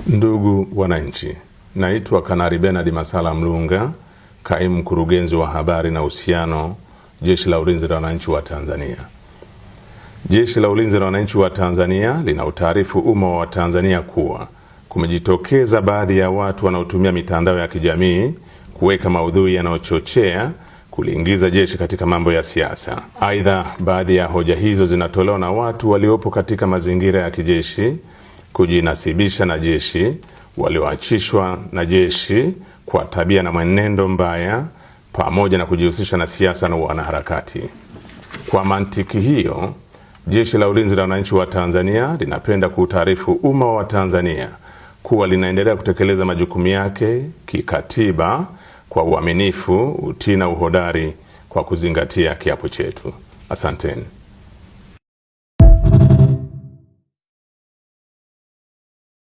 Ndugu wananchi, naitwa Kanali Bernard Masala Mlunga, kaimu mkurugenzi wa habari na uhusiano, Jeshi la Ulinzi la Wananchi wa Tanzania. Jeshi la Ulinzi la Wananchi wa Tanzania linautaarifu umma wa Tanzania kuwa kumejitokeza baadhi ya watu wanaotumia mitandao ya kijamii kuweka maudhui yanayochochea kuliingiza jeshi katika mambo ya siasa. Aidha, baadhi ya hoja hizo zinatolewa na watu waliopo katika mazingira ya kijeshi kujinasibisha na jeshi, walioachishwa na jeshi kwa tabia na mwenendo mbaya, pamoja na kujihusisha na siasa na wanaharakati. Kwa mantiki hiyo, Jeshi la Ulinzi la Wananchi wa Tanzania linapenda kuutaarifu umma wa Tanzania kuwa linaendelea kutekeleza majukumu yake kikatiba kwa uaminifu, utii na uhodari kwa kuzingatia kiapo chetu. Asanteni.